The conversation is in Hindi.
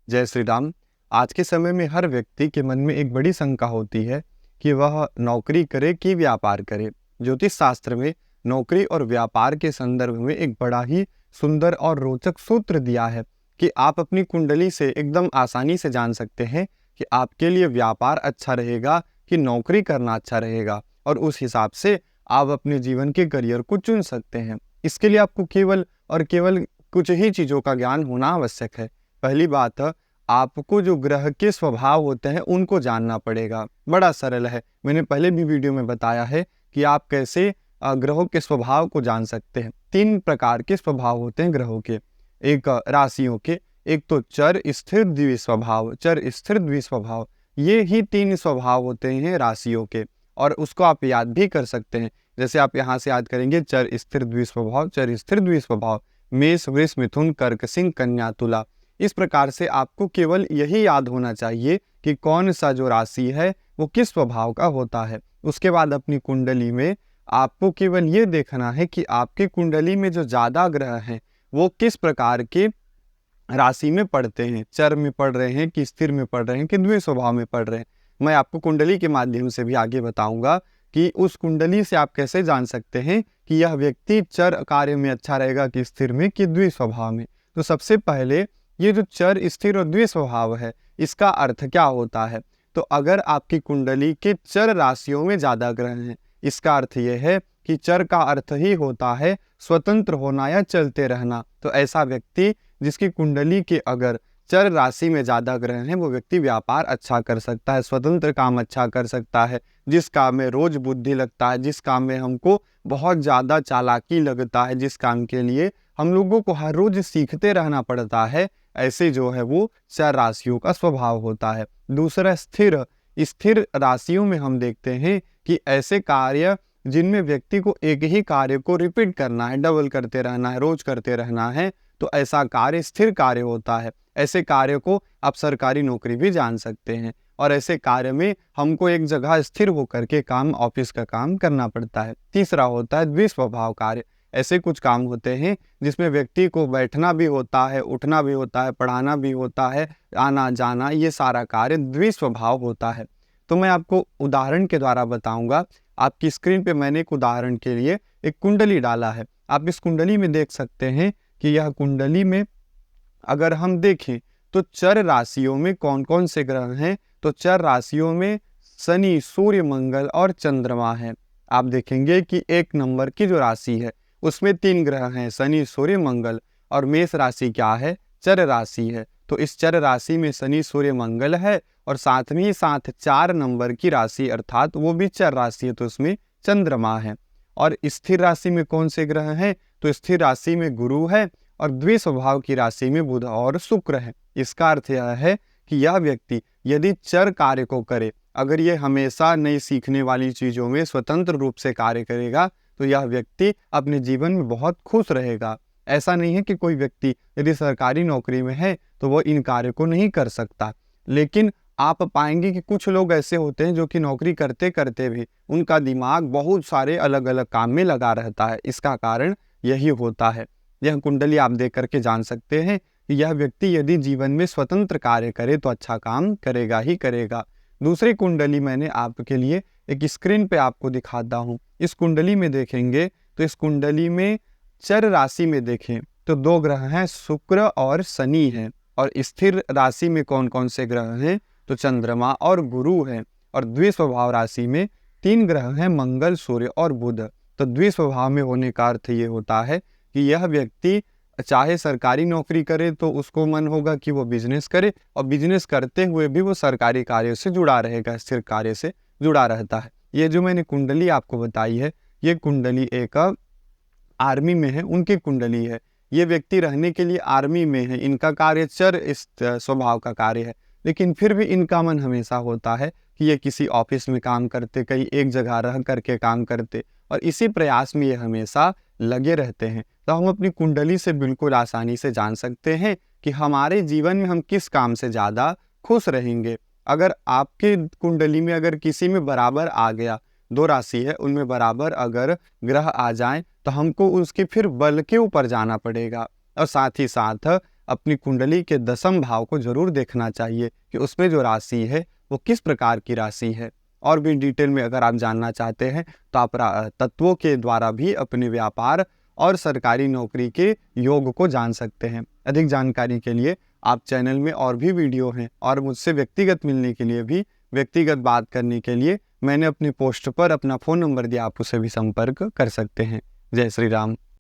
जय श्री राम। आज के समय में हर व्यक्ति के मन में एक बड़ी शंका होती है कि वह नौकरी करे कि व्यापार करे। ज्योतिष शास्त्र में नौकरी और व्यापार के संदर्भ में एक बड़ा ही सुंदर और रोचक सूत्र दिया है कि आप अपनी कुंडली से एकदम आसानी से जान सकते हैं कि आपके लिए व्यापार अच्छा रहेगा कि नौकरी करना अच्छा रहेगा, और उस हिसाब से आप अपने जीवन के करियर को चुन सकते हैं। इसके लिए आपको केवल और केवल कुछ ही चीज़ों का ज्ञान होना आवश्यक है। पहली बात, आपको जो ग्रह के स्वभाव होते हैं उनको जानना पड़ेगा। बड़ा सरल है, मैंने पहले भी वीडियो में बताया है कि आप कैसे ग्रहों के स्वभाव को जान सकते हैं। 3 प्रकार के स्वभाव होते हैं ग्रहों के, एक राशियों के, एक तो चर स्थिर द्विस्वभाव। चर स्थिर द्विस्वभाव, ये ही 3 स्वभाव होते हैं राशियों के, और उसको आप याद भी कर सकते हैं। जैसे आप यहाँ से याद करेंगे चर स्थिर द्विस्वभाव, चर स्थिर द्विस्वभाव, मेष वृष मिथुन कर्क सिंह कन्या तुला। इस प्रकार से आपको केवल यही याद होना चाहिए कि कौन सा जो राशि है वो किस स्वभाव का होता है। उसके बाद अपनी कुंडली में आपको केवल ये देखना है कि आपकी कुंडली में जो ज़्यादा ग्रह हैं वो किस प्रकार के राशि में पढ़ते हैं, चर में पढ़ रहे हैं कि स्थिर में पढ़ रहे हैं कि द्वि स्वभाव में पढ़ रहे हैं। मैं आपको कुंडली के माध्यम से भी आगे बताऊंगा कि उस कुंडली से आप कैसे जान सकते हैं कि यह व्यक्ति चर कार्य में अच्छा रहेगा कि स्थिर में कि द्वि स्वभाव में। तो सबसे पहले ये जो चर स्थिर और द्वि स्वभाव है, इसका अर्थ क्या होता है? तो अगर आपकी कुंडली के चर राशियों में ज़्यादा ग्रह हैं, इसका अर्थ ये है कि चर का अर्थ ही होता है स्वतंत्र होना या चलते रहना। तो ऐसा व्यक्ति जिसकी कुंडली के अगर चर राशि में ज़्यादा ग्रह हैं, वो व्यक्ति व्यापार अच्छा कर सकता है, स्वतंत्र काम अच्छा कर सकता है। जिस काम में रोज बुद्धि लगता है, जिस काम में हमको बहुत ज़्यादा चालाकी लगता है, जिस काम के लिए हम लोगों को हर रोज सीखते रहना पड़ता है, ऐसे जो है वो चर राशियों का स्वभाव होता है। दूसरा स्थिर। स्थिर राशियों में हम देखते हैं कि ऐसे कार्य जिनमें व्यक्ति को एक ही कार्य को रिपीट करना है, डबल करते रहना है, रोज करते रहना है, तो ऐसा कार्य स्थिर कार्य होता है। ऐसे कार्य को आप सरकारी नौकरी भी जान सकते हैं, और ऐसे कार्य में हमको एक जगह स्थिर होकर के काम, ऑफिस का काम करना पड़ता है। तीसरा होता है द्विस्वभाव कार्य। ऐसे कुछ काम होते हैं जिसमें व्यक्ति को बैठना भी होता है, उठना भी होता है, पढ़ाना भी होता है, आना जाना, ये सारा कार्य द्विस्वभाव होता है। तो मैं आपको उदाहरण के द्वारा बताऊंगा। आपकी स्क्रीन पे मैंने एक उदाहरण के लिए एक कुंडली डाला है। आप इस कुंडली में देख सकते हैं कि यह कुंडली में अगर हम देखें तो चर राशियों में कौन कौन से ग्रह हैं, तो चर राशियों में शनि, सूर्य, मंगल और चंद्रमा है। आप देखेंगे कि 1 नंबर की जो राशि है उसमें 3 ग्रह हैं, शनि, सूर्य, मंगल। और मेष राशि क्या है? चर राशि है। तो इस चर राशि में शनि, सूर्य, मंगल है, और साथ में ही साथ 4 नंबर की राशि अर्थात वो भी चर राशि है, तो उसमें चंद्रमा है। और स्थिर राशि में कौन से ग्रह हैं? तो स्थिर राशि में गुरु है, और द्विस्वभाव की राशि में बुध और शुक्र है। इसका अर्थ यह है कि यह व्यक्ति यदि चर कार्य को करे, अगर ये हमेशा नई सीखने वाली चीज़ों में स्वतंत्र रूप से कार्य करेगा, तो यह व्यक्ति अपने जीवन में बहुत खुश रहेगा। ऐसा नहीं है कि कोई व्यक्ति यदि सरकारी नौकरी में है तो वो इन कार्यों को नहीं कर सकता, लेकिन आप पाएंगे कि कुछ लोग ऐसे होते हैं जो कि नौकरी करते करते भी उनका दिमाग बहुत सारे अलग अलग काम में लगा रहता है। इसका कारण यही होता है। यह कुंडली आप देख करके जान सकते हैं कि यह व्यक्ति यदि जीवन में स्वतंत्र कार्य करे तो अच्छा काम करेगा ही करेगा। दूसरी कुंडली मैंने आपके लिए एक स्क्रीन पे आपको दिखाता हूँ। इस कुंडली में देखेंगे तो इस कुंडली में चर राशि में देखें तो 2 ग्रह हैं, शुक्र और शनि हैं। और स्थिर राशि में कौन कौन से ग्रह हैं? तो चंद्रमा और गुरु हैं। और द्विस्वभाव राशि में 3 ग्रह हैं, मंगल, सूर्य और बुध। तो द्विस्वभाव में होने का अर्थ ये होता है कि यह व्यक्ति चाहे सरकारी नौकरी करे तो उसको मन होगा कि वो बिजनेस करे, और बिजनेस करते हुए भी वो सरकारी कार्यों से जुड़ा रहेगा, स्थिर कार्य से जुड़ा रहता है। ये जो मैंने कुंडली आपको बताई है, ये कुंडली एक आर्मी में है, उनकी कुंडली है। ये व्यक्ति रहने के लिए आर्मी में है, इनका कार्य चर इस स्वभाव का कार्य है, लेकिन फिर भी इनका मन हमेशा होता है कि ये किसी ऑफिस में काम करते, कहीं एक जगह रह करके काम करते, और इसी प्रयास में ये हमेशा लगे रहते हैं। तो हम अपनी कुंडली से बिल्कुल आसानी से जान सकते हैं कि हमारे जीवन में हम किस काम से ज़्यादा खुश रहेंगे। अगर आपके कुंडली में अगर किसी में बराबर आ गया, 2 राशि है उनमें बराबर अगर ग्रह आ जाएं, तो हमको उसके फिर बल के ऊपर जाना पड़ेगा। और साथ ही साथ अपनी कुंडली के दशम भाव को जरूर देखना चाहिए कि उसमें जो राशि है वो किस प्रकार की राशि है। और भी डिटेल में अगर आप जानना चाहते हैं तो आप तत्वों के द्वारा भी अपने व्यापार और सरकारी नौकरी के योग को जान सकते हैं। अधिक जानकारी के लिए आप चैनल में और भी वीडियो हैं, और मुझसे व्यक्तिगत मिलने के लिए भी, व्यक्तिगत बात करने के लिए मैंने अपनी पोस्ट पर अपना फ़ोन नंबर दिया, आप उससे भी संपर्क कर सकते हैं। जय श्री राम।